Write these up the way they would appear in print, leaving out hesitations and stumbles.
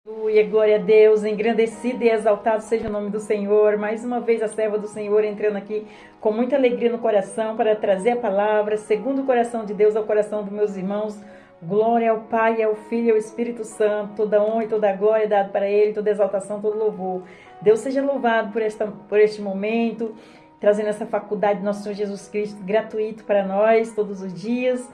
Aleluia, glória a Deus, engrandecido e exaltado seja o nome do Senhor. Mais uma vez a serva do Senhor entrando aqui com muita alegria no coração para trazer a palavra, segundo o coração de Deus ao coração dos meus irmãos. Glória ao Pai, ao Filho e ao Espírito Santo, toda honra e toda glória dada para Ele, toda exaltação, todo louvor. Deus seja louvado por este momento, trazendo essa faculdade do nosso Senhor Jesus Cristo, gratuito para nós todos os dias.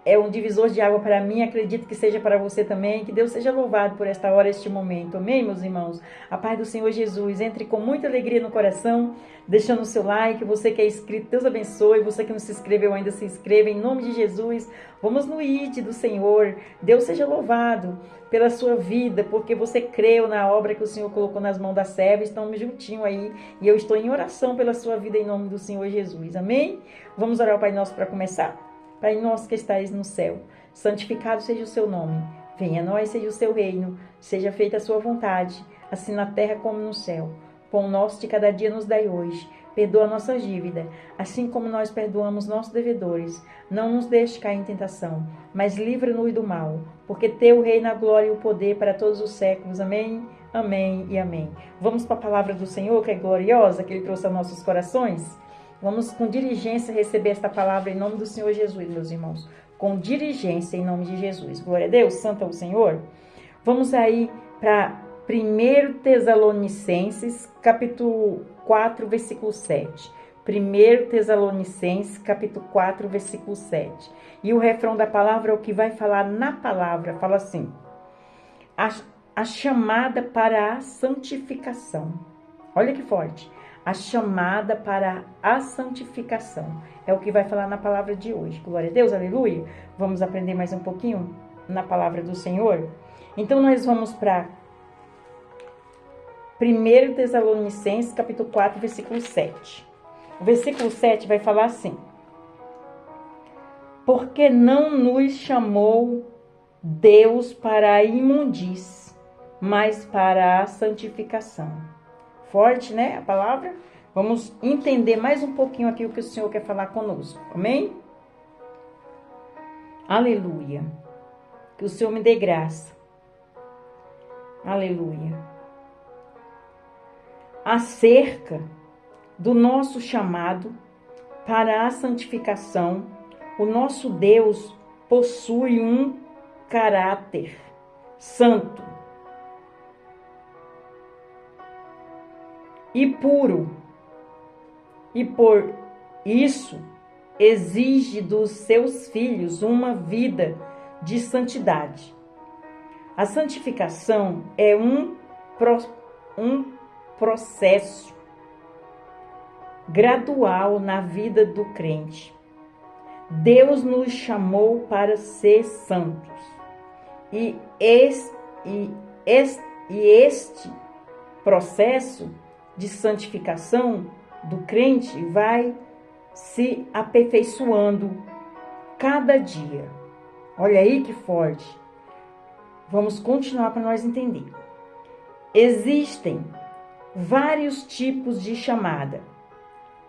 É um divisor de água para mim, acredito que seja para você também. Que Deus seja louvado por esta hora, este momento. Amém, meus irmãos? A paz do Senhor Jesus. Entre com muita alegria no coração, deixando o seu like. Você que é inscrito, Deus abençoe. Você que não se inscreveu ainda, se inscreva em nome de Jesus. Vamos no ID do Senhor. Deus seja louvado pela sua vida, porque você creu na obra que o Senhor colocou nas mãos da serva. Estamos juntinho aí e eu estou em oração pela sua vida em nome do Senhor Jesus. Amém? Vamos orar ao Pai Nosso para começar? Pai nosso que estais no céu, santificado seja o seu nome. Venha a nós, seja o seu reino, seja feita a sua vontade, assim na terra como no céu. Pão nosso de cada dia nos dai hoje. Perdoa a nossa dívida, assim como nós perdoamos nossos devedores. Não nos deixe cair em tentação, mas livra-nos do mal, porque teu reino, a glória e o poder para todos os séculos. Amém, amém e amém. Vamos para a palavra do Senhor, que é gloriosa, que Ele trouxe aos nossos corações? Vamos com diligência receber esta palavra em nome do Senhor Jesus, meus irmãos. Com diligência em nome de Jesus. Glória a Deus, santo é o Senhor. Vamos aí para 1 Tessalonicenses, capítulo 4, versículo 7. 1 Tessalonicenses, capítulo 4, versículo 7. E o refrão da palavra é o que vai falar na palavra. Fala assim: a chamada para a santificação. Olha que forte. A chamada para a santificação. É o que vai falar na palavra de hoje. Glória a Deus, aleluia. Vamos aprender mais um pouquinho na palavra do Senhor? Então, nós vamos para 1 Tessalonicenses, capítulo 4, versículo 7. O versículo 7 vai falar assim: porque não nos chamou Deus para a imundície, mas para a santificação. Forte, né? A palavra. Vamos entender mais um pouquinho aqui o que o Senhor quer falar conosco. Amém? Aleluia. Que o Senhor me dê graça. Aleluia. Acerca do nosso chamado para a santificação, o nosso Deus possui um caráter santo e puro, e por isso exige dos seus filhos uma vida de santidade. A santificação é um processo gradual na vida do crente. Deus nos chamou para ser santos, e este processo de santificação do crente vai se aperfeiçoando cada dia. Olha aí que forte. Vamos continuar para nós entender. Existem vários tipos de chamada.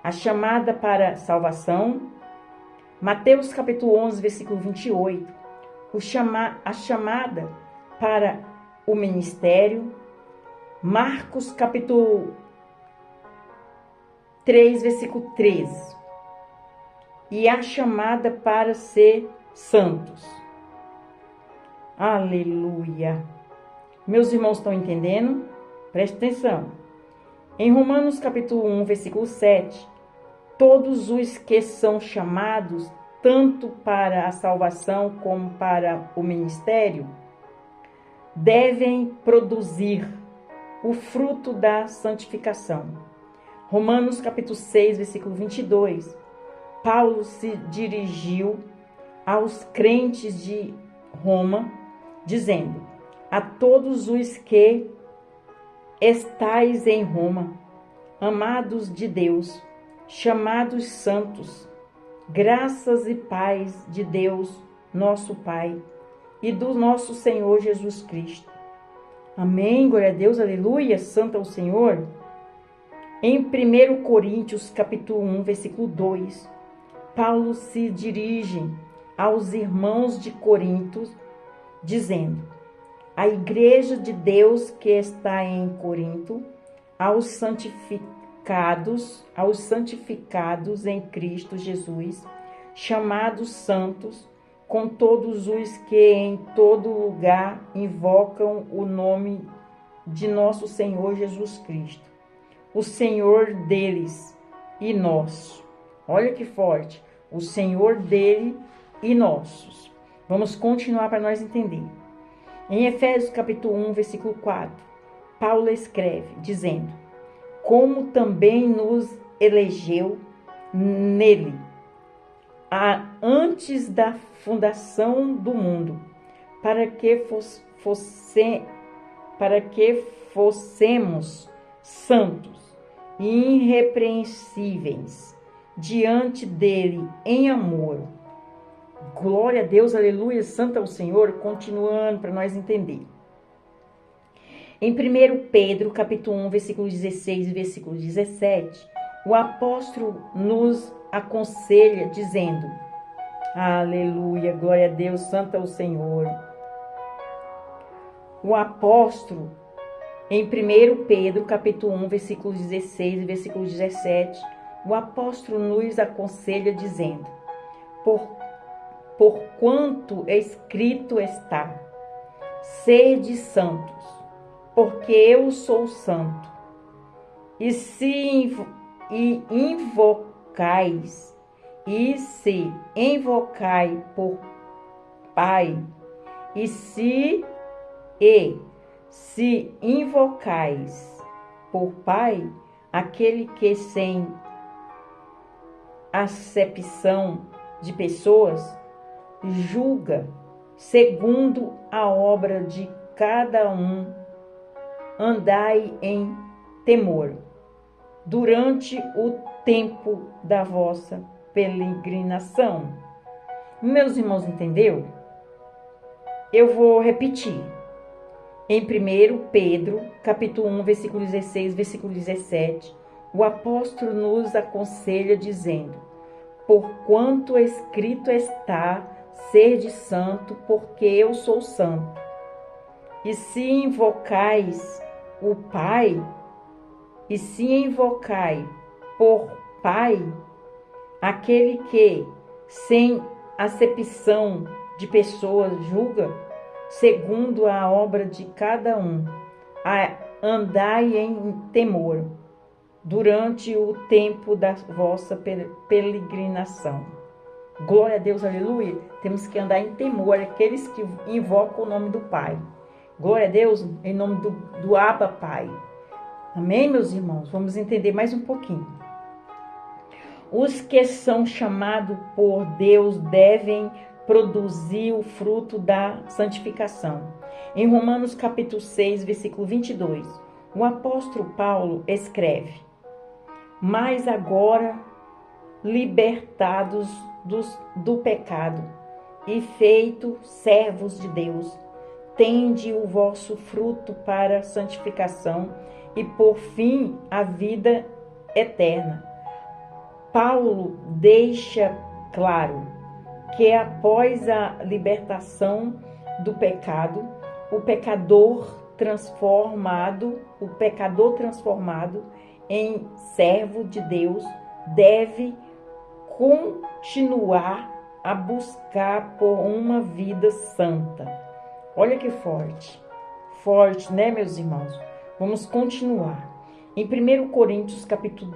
A chamada para salvação, Mateus capítulo 11, versículo 28. A chamada para o ministério, Marcos capítulo 3, versículo 13. E a chamada para ser santos. Aleluia. Meus irmãos estão entendendo? Preste atenção. Em Romanos capítulo 1, versículo 7. Todos os que são chamados, tanto para a salvação como para o ministério, devem produzir o fruto da santificação. Romanos capítulo 6, versículo 22. Paulo se dirigiu aos crentes de Roma, dizendo: a todos os que estais em Roma, amados de Deus, chamados santos, graças e paz de Deus, nosso Pai, e do nosso Senhor Jesus Cristo. Amém, glória a Deus, aleluia, santo é o Senhor. Em 1 Coríntios, capítulo 1, versículo 2, Paulo se dirige aos irmãos de Corinto, dizendo: A igreja de Deus que está em Corinto, aos santificados em Cristo Jesus, chamados santos, com todos os que em todo lugar invocam o nome de nosso Senhor Jesus Cristo, o Senhor deles e nosso. Olha que forte, o Senhor dele e nossos. Vamos continuar para nós entender. Em Efésios capítulo 1, versículo 4, Paulo escreve, dizendo: como também nos elegeu nele, antes da fundação do mundo, para que fossemos santos e irrepreensíveis diante dele em amor. Glória a Deus, aleluia, santo é o Senhor. Continuando para nós entender. Em 1 Pedro, capítulo 1, versículo 16 e versículo 17, o apóstolo nos aconselha dizendo: aleluia, glória a Deus, santo é o Senhor. O apóstolo, em 1 Pedro, capítulo 1, versículo 16 e versículo 17, o apóstolo nos aconselha dizendo: porquanto escrito está, sede santos, porque eu sou santo. E se invocai por Pai, e se invocais por Pai, aquele que sem acepção de pessoas julga segundo a obra de cada um, andai em temor durante o tempo da vossa peregrinação. Meus irmãos, entendeu? Eu vou repetir. Em 1 Pedro, capítulo 1, versículo 16, versículo 17, o apóstolo nos aconselha dizendo: porquanto escrito está, sede santo, porque eu sou santo. E se invocais o Pai, e se invocai por Pai, aquele que, sem acepção de pessoas, julga, segundo a obra de cada um, andai em temor, durante o tempo da vossa peregrinação. Glória a Deus, aleluia. Temos que andar em temor, aqueles que invocam o nome do Pai. Glória a Deus, em nome do Abba Pai. Amém, meus irmãos? Vamos entender mais um pouquinho. Os que são chamados por Deus devem produzir o fruto da santificação. Em Romanos capítulo 6, versículo 22, o apóstolo Paulo escreve: mas agora, libertados do pecado e feitos servos de Deus, tende o vosso fruto para a santificação e por fim a vida eterna. Paulo deixa claro que após a libertação do pecado, o pecador transformado em servo de Deus deve continuar a buscar por uma vida santa. Olha que forte. Forte, né, meus irmãos? Vamos continuar. Em 1 Coríntios, capítulo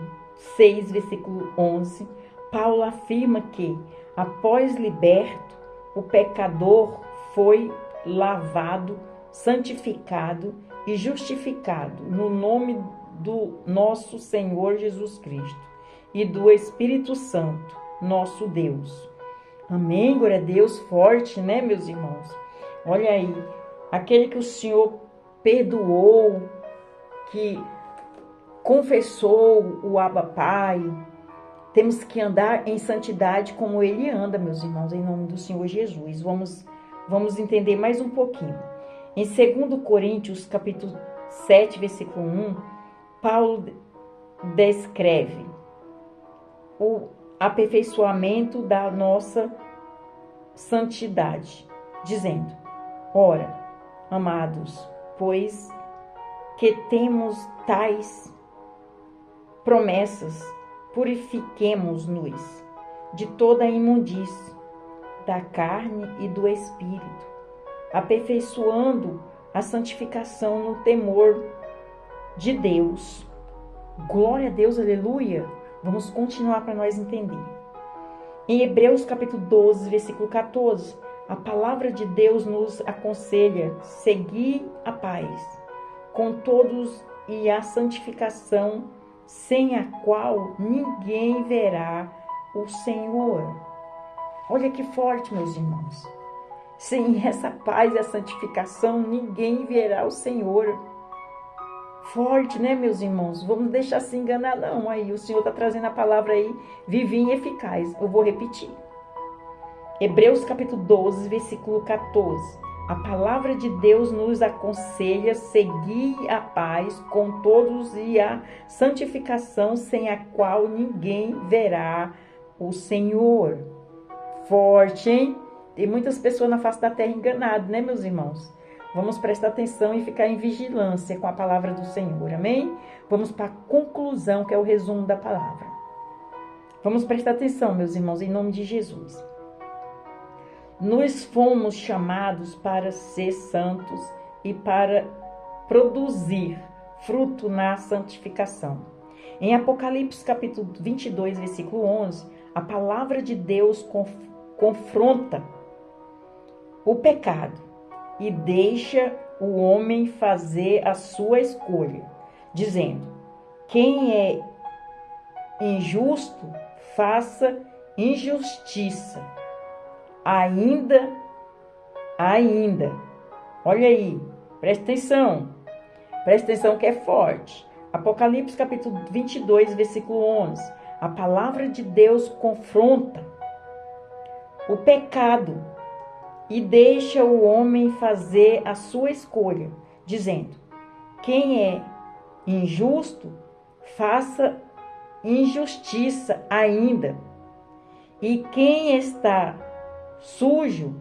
6, versículo 11, Paulo afirma que, após liberto, o pecador foi lavado, santificado e justificado no nome do nosso Senhor Jesus Cristo e do Espírito Santo, nosso Deus. Amém? Glória a Deus, forte, né, meus irmãos? Olha aí, aquele que o Senhor perdoou, que confessou o Abba Pai, temos que andar em santidade como Ele anda, meus irmãos, em nome do Senhor Jesus. Vamos entender mais um pouquinho. Em 2 Coríntios, capítulo 7, versículo 1, Paulo descreve o aperfeiçoamento da nossa santidade, dizendo: ora, amados, pois que temos tais promessas, purifiquemo-nos de toda a imundície da carne e do espírito, aperfeiçoando a santificação no temor de Deus. Glória a Deus, aleluia. Vamos continuar para nós entender. Em Hebreus capítulo 12, versículo 14, a palavra de Deus nos aconselha: seguir a paz com todos e a santificação, sem a qual ninguém verá o Senhor. Olha que forte, meus irmãos. Sem essa paz e a santificação, ninguém verá o Senhor. Forte, né, meus irmãos? Vamos deixar se enganar, não. Aí o Senhor está trazendo a palavra aí, vivinha e eficaz. Eu vou repetir. Hebreus capítulo 12, versículo 14. A palavra de Deus nos aconselha seguir a paz com todos e a santificação, sem a qual ninguém verá o Senhor. Forte, hein? Tem muitas pessoas na face da terra enganadas, né, meus irmãos? Vamos prestar atenção e ficar em vigilância com a palavra do Senhor, amém? Vamos para a conclusão, que é o resumo da palavra. Vamos prestar atenção, meus irmãos, em nome de Jesus. Nós fomos chamados para ser santos e para produzir fruto na santificação. Em Apocalipse capítulo 22, versículo 11, a palavra de Deus confronta o pecado e deixa o homem fazer a sua escolha, dizendo: quem é injusto, faça injustiça. Ainda. Olha aí, presta atenção que é forte. Apocalipse capítulo 22, versículo 11. A palavra de Deus confronta o pecado e deixa o homem fazer a sua escolha, dizendo: quem é injusto, faça injustiça ainda. E quem está sujo,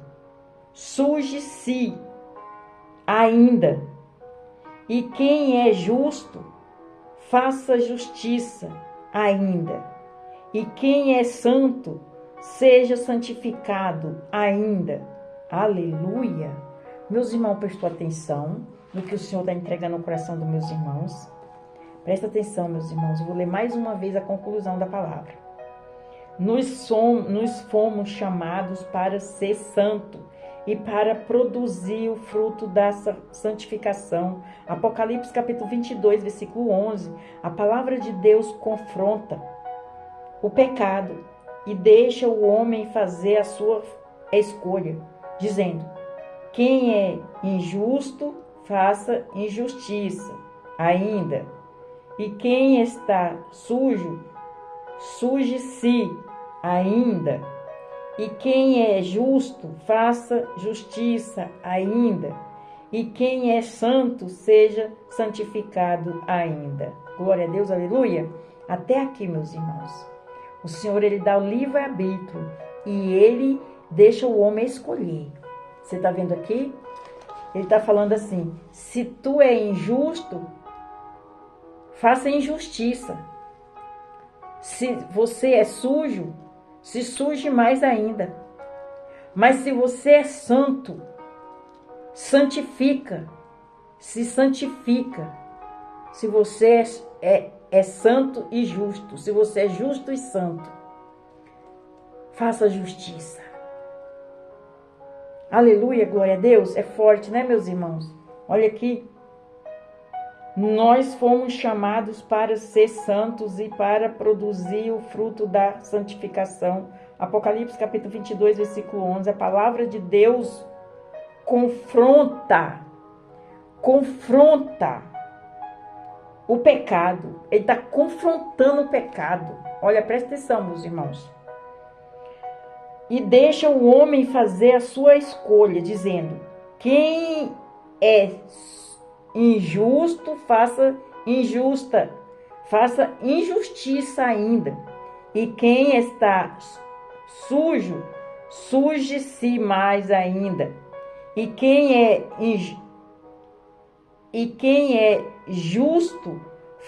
suje-se ainda. E quem é justo, faça justiça ainda. E quem é santo, seja santificado ainda. Aleluia! Meus irmãos, prestou atenção no que o Senhor está entregando no coração dos meus irmãos. Presta atenção, meus irmãos. Eu vou ler mais uma vez a conclusão da palavra. Nós fomos chamados para ser santo e para produzir o fruto da santificação. Apocalipse capítulo 22, versículo 11. A palavra de Deus confronta o pecado e deixa o homem fazer a sua escolha, dizendo: quem é injusto, faça injustiça ainda. E quem está sujo, suje-se ainda. E quem é justo, faça justiça ainda. E quem é santo, seja santificado ainda. Glória a Deus, aleluia. Até aqui, meus irmãos. O Senhor, Ele dá o livre-arbítrio e Ele deixa o homem escolher. Você está vendo aqui? Ele está falando assim: se tu é injusto, faça injustiça. Se você é sujo, se suje mais ainda. Mas se você é santo, santifica, se santifica. Se você é santo e justo, se você é justo e santo, faça justiça. Aleluia, glória a Deus. É forte, né, meus irmãos? Olha aqui. Nós fomos chamados para ser santos e para produzir o fruto da santificação. Apocalipse capítulo 22, versículo 11. A palavra de Deus confronta o pecado. Ele está confrontando o pecado. Olha, presta atenção, meus irmãos. E deixa o homem fazer a sua escolha, dizendo: quem é injusto, faça injustiça ainda. E quem está sujo, suje-se mais ainda. E quem é E quem é justo,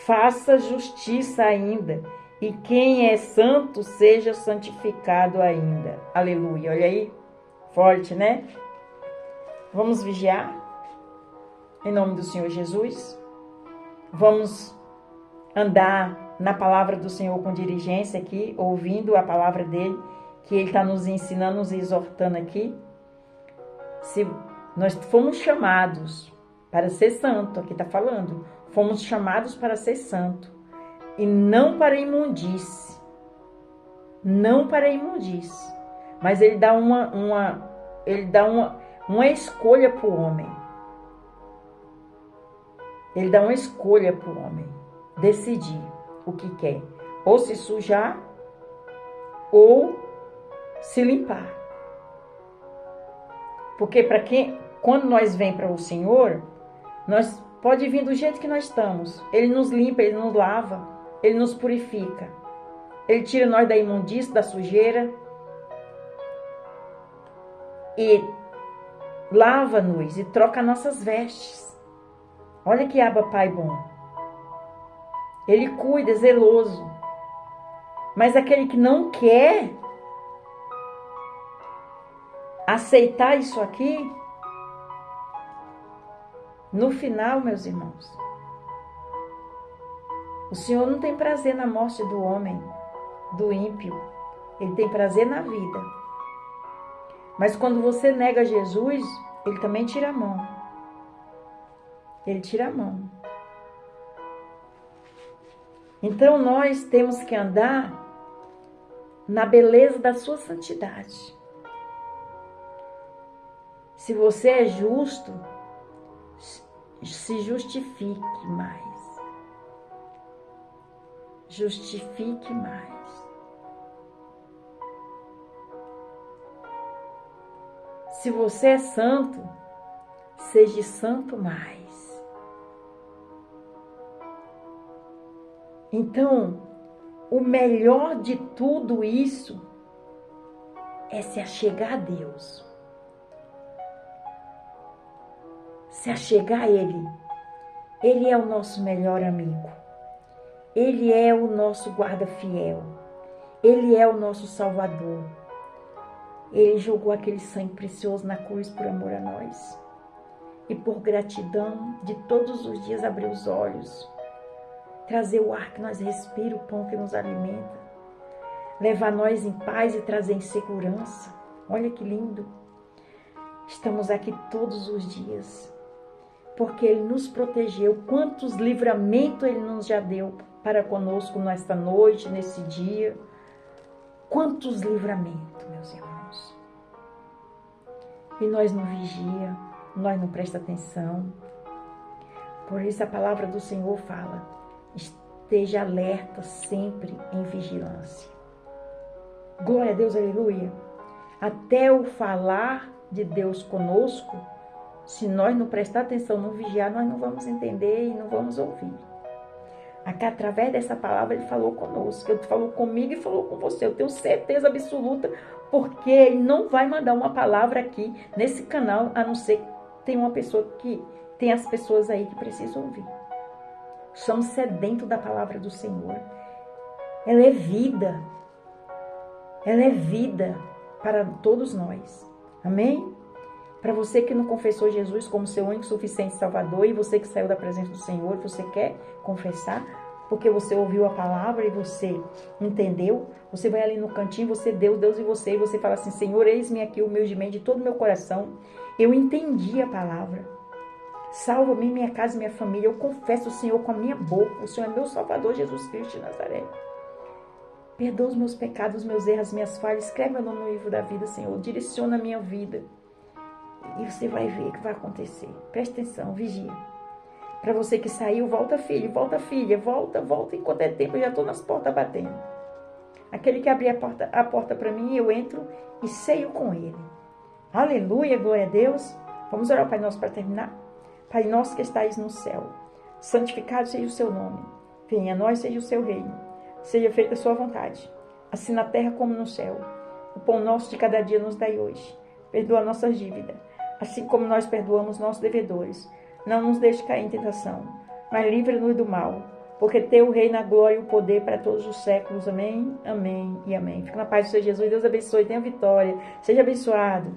faça justiça ainda. E quem é santo, seja santificado ainda. Aleluia. Olha aí. Forte, né? Vamos vigiar. Em nome do Senhor Jesus. Vamos andar na palavra do Senhor com diligência aqui, ouvindo a palavra dele, que ele está nos ensinando, nos exortando aqui. Se nós fomos chamados para ser santo, aqui está falando, fomos chamados para ser santo, e não para imundície, não para imundície, mas ele dá uma escolha para o homem, ele dá uma escolha para o homem, decidir o que quer, ou se sujar, ou se limpar. Porque quando nós vem para o Senhor, nós pode vir do jeito que nós estamos. Ele nos limpa, ele nos lava, ele nos purifica. Ele tira nós da imundície, da sujeira e lava-nos e troca nossas vestes. Olha que Abba Pai bom. Ele cuida, é zeloso. Mas aquele que não quer aceitar isso aqui, no final, meus irmãos, o Senhor não tem prazer na morte do homem, do ímpio. Ele tem prazer na vida. Mas quando você nega Jesus, ele também tira a mão. Ele tira a mão. Então nós temos que andar na beleza da sua santidade. Se você é justo, se justifique mais. Justifique mais. Se você é santo, seja santo mais. Então, o melhor de tudo isso é se achegar a Deus. Se achegar a Ele. Ele é o nosso melhor amigo. Ele é o nosso guarda fiel. Ele é o nosso Salvador. Ele jogou aquele sangue precioso na cruz por amor a nós. E por gratidão de todos os dias abrir os olhos. Trazer o ar que nós respiramos, o pão que nos alimenta. Levar nós em paz e trazer em segurança. Olha que lindo. Estamos aqui todos os dias. Porque Ele nos protegeu. Quantos livramentos Ele nos já deu para conosco nesta noite, nesse dia. Quantos livramentos, meus irmãos. E nós não vigia, nós não presta atenção. Por isso a palavra do Senhor fala, esteja alerta sempre em vigilância. Glória a Deus, aleluia. Até o falar de Deus conosco, se nós não prestar atenção, não vigiar, nós não vamos entender e não vamos ouvir. Aqui, através dessa palavra, Ele falou conosco. Ele falou comigo e falou com você. Eu tenho certeza absoluta, porque Ele não vai mandar uma palavra aqui nesse canal, a não ser que tem uma pessoa que tem as pessoas aí que precisam ouvir. Somos sedentos da palavra do Senhor. Ela é vida. Ela é vida para todos nós. Amém? Para você que não confessou Jesus como seu único, suficiente Salvador, e você que saiu da presença do Senhor, você quer confessar, porque você ouviu a palavra e você entendeu, você vai ali no cantinho, você Deus e você fala assim, Senhor, eis-me aqui humildemente de todo o meu coração, eu entendi a palavra. Salva-me, minha casa e minha família. Eu confesso o Senhor com a minha boca. O Senhor é meu Salvador, Jesus Cristo de Nazaré. Perdoa os meus pecados, os meus erros, as minhas falhas. Escreve meu nome no livro da vida, Senhor. Direciona a minha vida. E você vai ver o que vai acontecer. Presta atenção, vigia. Para você que saiu, volta filho, volta filha. Volta enquanto é tempo. Eu já estou nas portas batendo. Aquele que abrir a porta para mim, eu entro e ceio com ele. Aleluia, glória a Deus. Vamos orar ao Pai Nosso para terminar. Pai nosso que estais no céu, santificado seja o seu nome. Venha a nós, seja o seu reino. Seja feita a sua vontade, assim na terra como no céu. O pão nosso de cada dia nos dai hoje. Perdoa nossas dívidas, assim como nós perdoamos nossos devedores. Não nos deixe cair em tentação, mas livre-nos do mal. Porque teu reino, a glória e o poder para todos os séculos. Amém, amém e amém. Fica na paz do Senhor Jesus. Deus abençoe. Tenha vitória. Seja abençoado.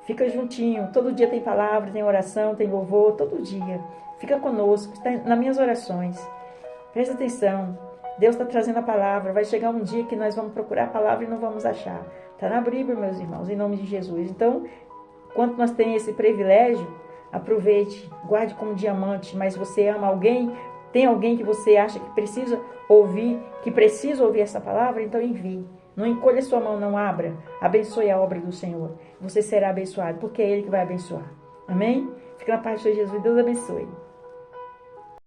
Fica juntinho. Todo dia tem palavra, tem oração, tem louvor. Todo dia. Fica conosco. Está nas minhas orações. Presta atenção. Deus está trazendo a palavra. Vai chegar um dia que nós vamos procurar a palavra e não vamos achar. Está na Bíblia, meus irmãos, em nome de Jesus. Então, quando nós temos esse privilégio, aproveite. Guarde como diamante. Mas você ama alguém... Tem alguém que você acha que precisa ouvir essa palavra? Então envie. Não encolha sua mão, não abra. Abençoe a obra do Senhor. Você será abençoado, porque é Ele que vai abençoar. Amém? Fica na paz de Jesus. Deus abençoe.